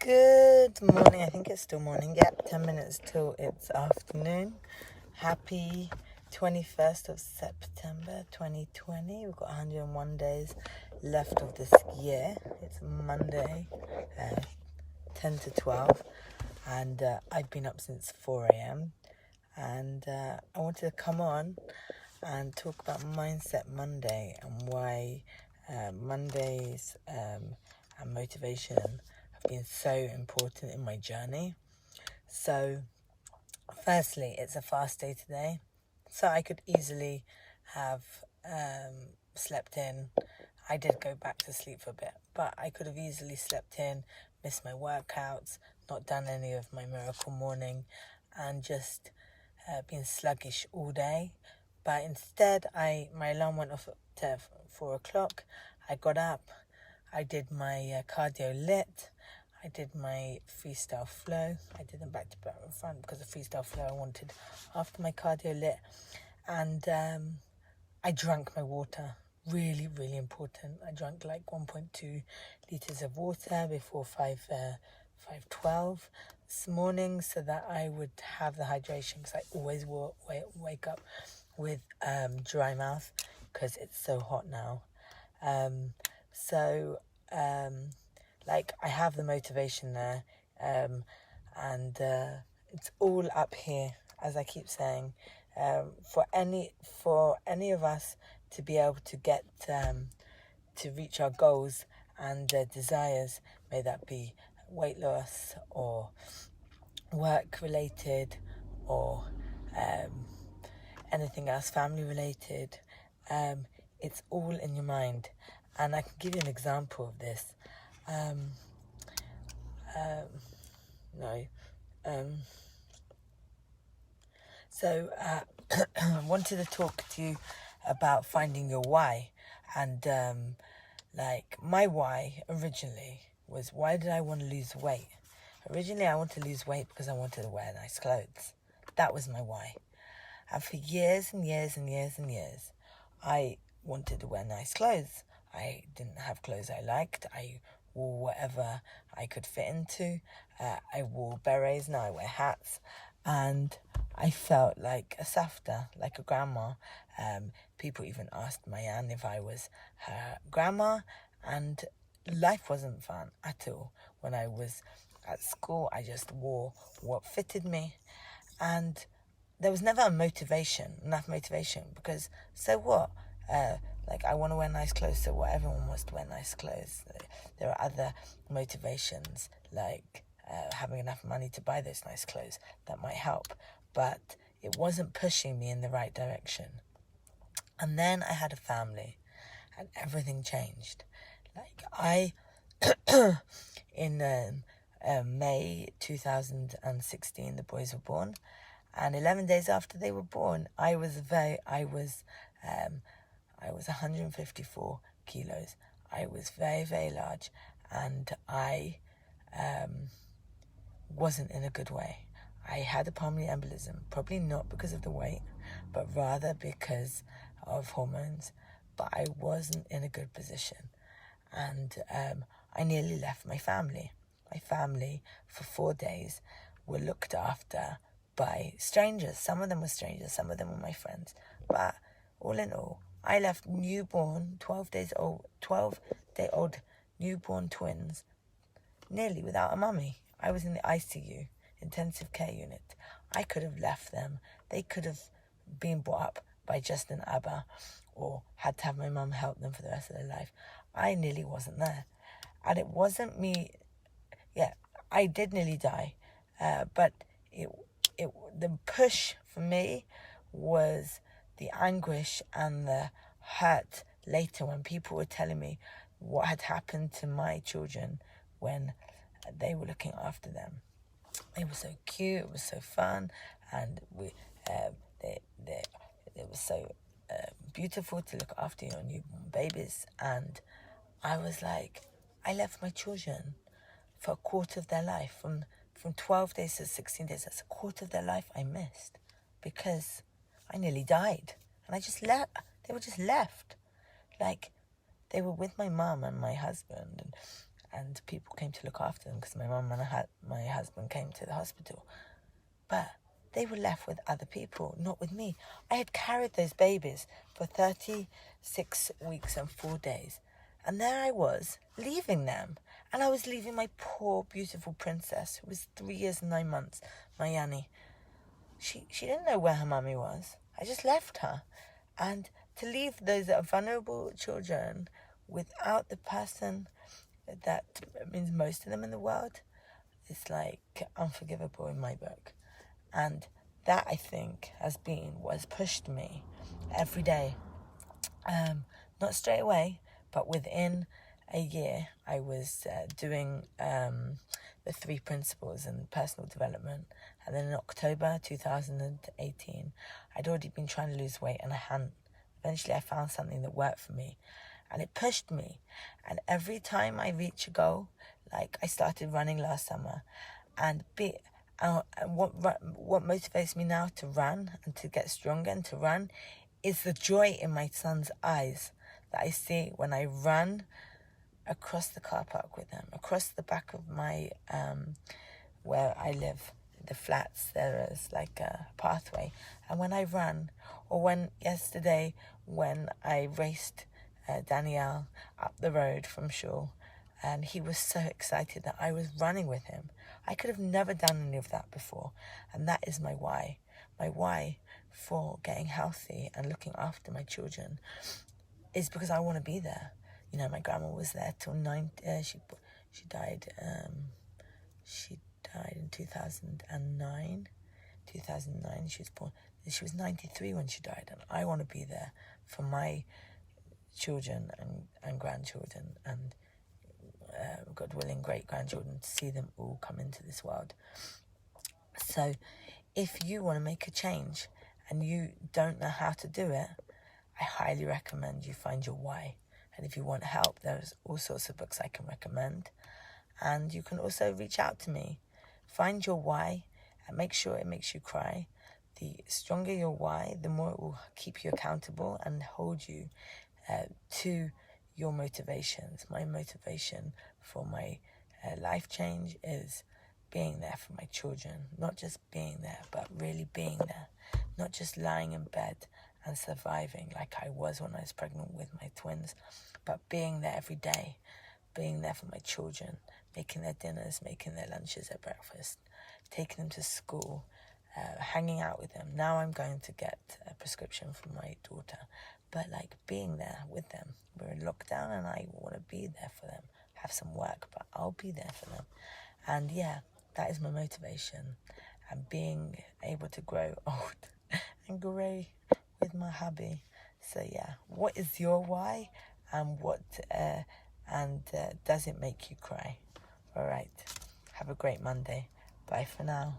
Good morning. I think it's still morning. Yep, 10 minutes till it's afternoon. Happy 21st of September 2020. We've got 101 days left of this year. It's Monday, 10 to 12. And I've been up since 4 a.m. And I wanted to come on and talk about Mindset Monday and why Mondays and motivation have been so important in my journey. So, firstly, it's a fast day today, so I could easily have slept in. I did go back to sleep for a bit, but I could have easily slept in, missed my workouts, not done any of my miracle morning, and just been sluggish all day. But instead, my alarm went off at 4 o'clock. I got up, I did my cardio lit, I did my freestyle flow. I did them back to back in front because the freestyle flow I wanted after my cardio lit. And I drank my water. Really, really important. I drank like 1.2 litres of water before 5:12 this morning so that I would have the hydration, because I always wake up with dry mouth because it's so hot now. Like, I have the motivation there, and it's all up here, as I keep saying. For any of us to be able to get to reach our goals and desires, may that be weight loss or work related or anything else, family related, it's all in your mind. And I can give you an example of this. I wanted to talk to you about finding your why. And like, my why originally was, why did I want to lose weight? Originally, I wanted to lose weight because I wanted to wear nice clothes. That was my why. And for years and years and years and years, I wanted to wear nice clothes. I didn't have clothes I liked. I wore whatever I could fit into. I wore berets, now I wear hats. And I felt like a safta, like a grandma. People even asked my aunt if I was her grandma. And life wasn't fun at all. When I was at school, I just wore what fitted me. And there was never enough motivation, because so what? Like, I want to wear nice clothes, so what? Everyone wants to wear nice clothes. There are other motivations, like having enough money to buy those nice clothes, that might help. But it wasn't pushing me in the right direction. And then I had a family, and everything changed. Like, in May 2016, the boys were born. And 11 days after they were born, I was 154 kilos. I was very, very large, and I wasn't in a good way. I had a pulmonary embolism, probably not because of the weight, but rather because of hormones. But I wasn't in a good position, and I nearly left my family. My family, for 4 days, were looked after by strangers. Some of them were strangers, some of them were my friends. But all in all, I left newborn, 12-day-old newborn twins, nearly without a mummy. I was in the ICU, intensive care unit. I could have left them. They could have been brought up by just an Abba, or had to have my mum help them for the rest of their life. I nearly wasn't there. And it wasn't me. Yeah, I did nearly die. But the push for me was the anguish and the hurt later, when people were telling me what had happened to my children when they were looking after them. It was so cute, it was so fun, and it was so beautiful to look after your newborn babies. And I was like, I left my children for a quarter of their life. From 12 days to 16 days, that's a quarter of their life I missed, because I nearly died. And I just left. They were just left. Like, they were with my mum and my husband, and people came to look after them because my mum and my husband came to the hospital. But they were left with other people, not with me. I had carried those babies for 36 weeks and 4 days. And there I was, leaving them. And I was leaving my poor, beautiful princess, who was 3 years and 9 months, my Yanni. She didn't know where her mummy was. I just left her. And to leave those vulnerable children without the person that means most to them in the world, it's like unforgivable in my book. And that, I think, was pushed me every day. Not straight away, but within a year, I was doing the 3 principles in personal development. And then in October 2018, I'd already been trying to lose weight and I hadn't. Eventually, I found something that worked for me. And it pushed me. And every time I reach a goal, like I started running last summer, and what motivates me now to run and to get stronger and to run is the joy in my son's eyes that I see when I run across the car park with him, across the back of my, where I live, the flats, there is like a pathway. And when I run, or yesterday when I raced Danielle up the road from Shul, and he was so excited that I was running with him. I could have never done any of that before. And that is my why. My why for getting healthy and looking after my children is because I want to be there. You know, my grandma was there till she died. She died in 2009. 2009, she was born. She was 93 when she died. And I want to be there for my children and grandchildren and God willing, great-grandchildren, to see them all come into this world. So if you want to make a change and you don't know how to do it, I highly recommend you find your why. And if you want help, there's all sorts of books I can recommend. And you can also reach out to me. Find your why and make sure it makes you cry. The stronger your why, the more it will keep you accountable and hold you to your motivations. My motivation for my life change is being there for my children. Not just being there, but really being there. Not just lying in bed and surviving like I was when I was pregnant with my twins, but being there every day. Being there for my children, making their dinners, making their lunches, their breakfast, taking them to school, hanging out with them. Now I'm going to get a prescription for my daughter, but like being there with them. We're in lockdown and I want to be there for them. Have some work, but I'll be there for them. And yeah, that is my motivation. And being able to grow old and grey with my hubby. So yeah, what is your why? And does it make you cry? All right. Have a great Monday. Bye for now.